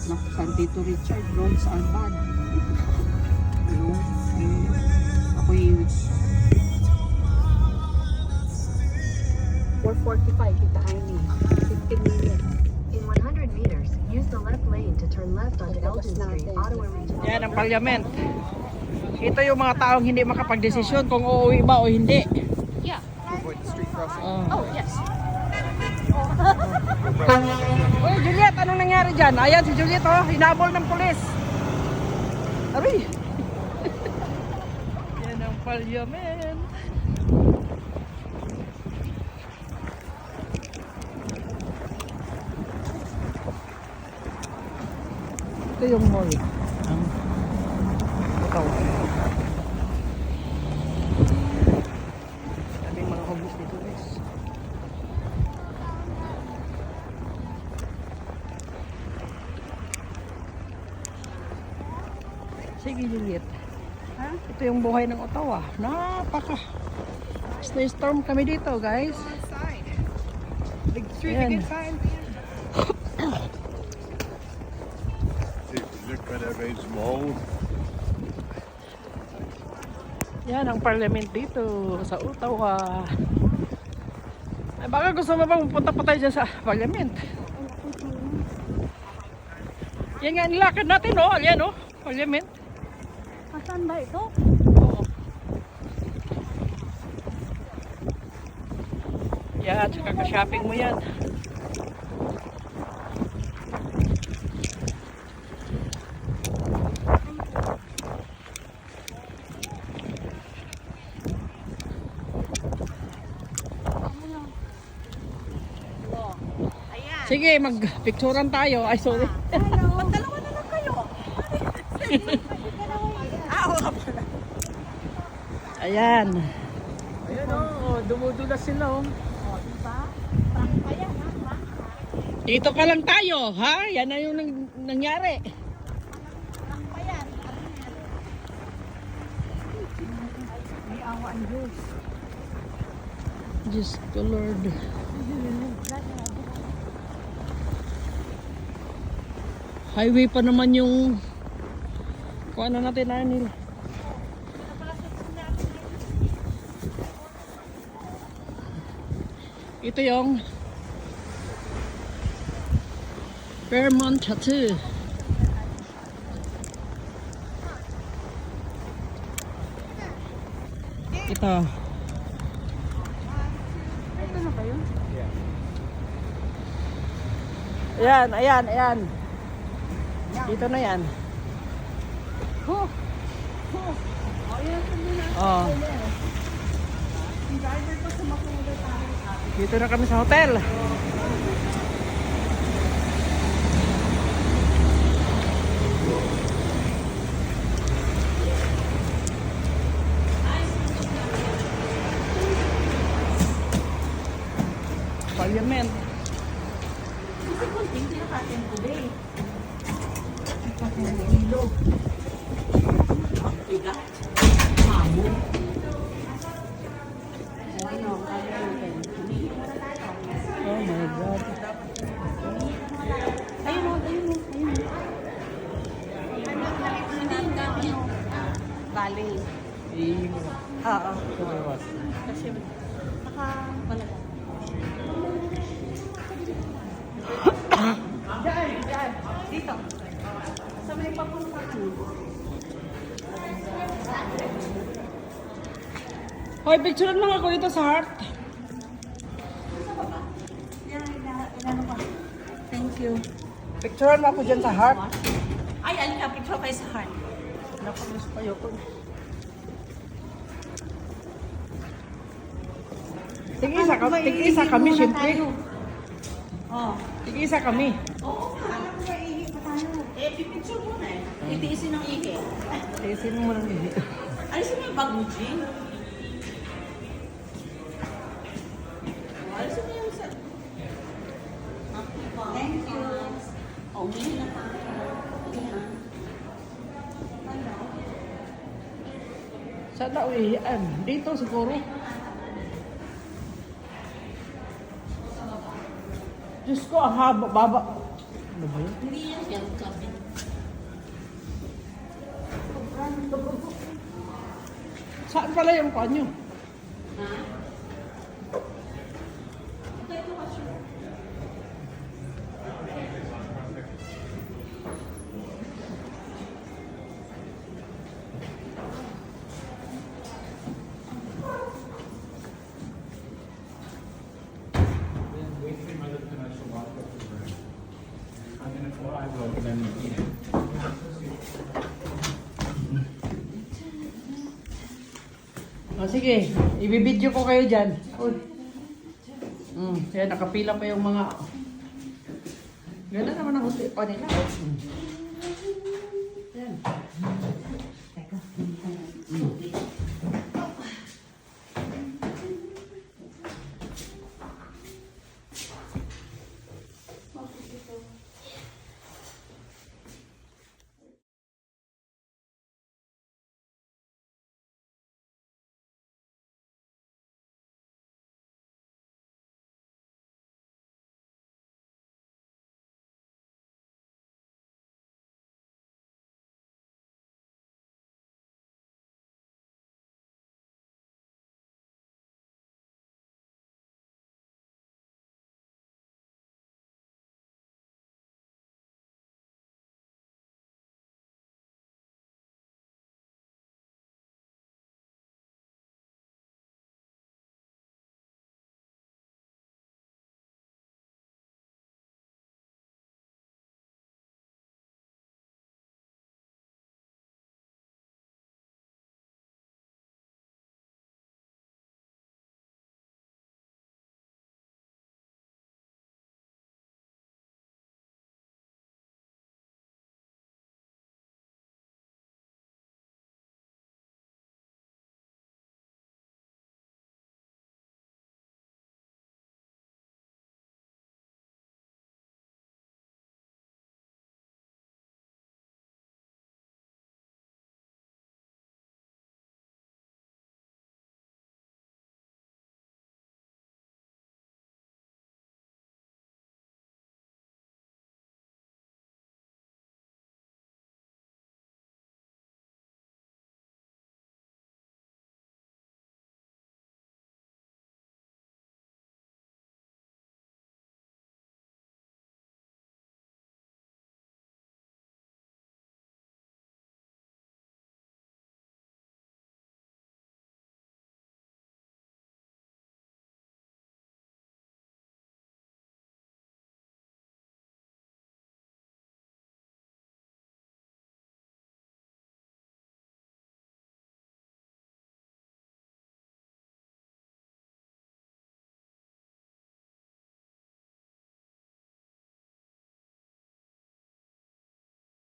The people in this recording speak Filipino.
Naku, San Tito Richard, roads are bad. Ayun, ayun. Ako'y 445 kita highway. 15 minutes. In 100 meters, use the left lane to turn left onto Elgin Street, Ottawa Regional. Yan ang parliament. Ito yung mga taong hindi makapagdesisyon kung uuwi ba o hindi. Yeah. Oh. Oh, yes. Uy, Juliet, anong nangyari dyan? Ayan si Juliet, oh, hinabol ng pulis. Aray! Yan ang parliament. Ito yung mall. Ito. Daming mga homeless dito, guys. Sige, Juliet. Ha? Ito yung buhay ng Ottawa. Napaka snowstorm kami dito, guys. big street Ayan. again fine. Look at everything's mold. Yan ang parliament dito sa Ottawa. Ay, baka gusto mo bang pupunta pa tayo dyan sa parliament? Yan nga nilakad natin, oh. Ayan, oh. Parliament. Saan ba ito? Oo. Yan, tsaka ka-shopping mo yan. Sige, mag-picturean tayo. Ay, sorry. Magdalawa na lang kayo. Oo. Ayan. Ayan oh, dumudulas sila oh. Dito pa lang tayo, ha? Yan na yung nangyari. May awa ang Diyos. Diyos ko, Lord. Highway pa naman yung kung ano natin, Anil. Ito yung Fairmont Tattoo. Ito. Ito na kayo? Ayan, ayan, ayan. Dito na yan. Oh, ayan kami na. Oh. Ang driver ko sa makulay tayo. Dito na kami sa hotel. Parliament. Kasi kunting tinakatin ko din. Kasi ilog. Ang bigat. Mamo. Ano, kaya natin. Oh my God. Ayun o, ayun o, ayun o. Hindi yung dami o. Galing. Oo. Kasi nakabalala. Diyan. Dito. Sa may papuntahan. Hoy, picturean lang ako dito sa heart. Thank you. Picturean mo ako dyan sa heart. Ay, alika, picture kayo sa heart. Nakamiss pa yun. Tig-isa kami, tig-isa kami, syempre. Oh. Tig-isa kami. Oo, alam ko ihi pa tayo. Eh, pipicture mo na eh. Itiisin ng ihi. Tig-isin mo lang dito. Alisin mo yung bag mo, Jean. Alisin mo yung sa... Thank you. Oh, hindi na tayo. Saan na uwihan? Dito siguro. Diyos ko, ang haba, baba. Ano ba yun? Hindi yan yung cabin. Saan pala yung kanyo? Ha? Ito kasi. Wait for my little connection walk up to the I'm gonna go, I will, and then eat it. O sige, ibibidyo ko kayo dyan. Kaya nakapila pa yung mga... Ganda naman ang hotel pa nila.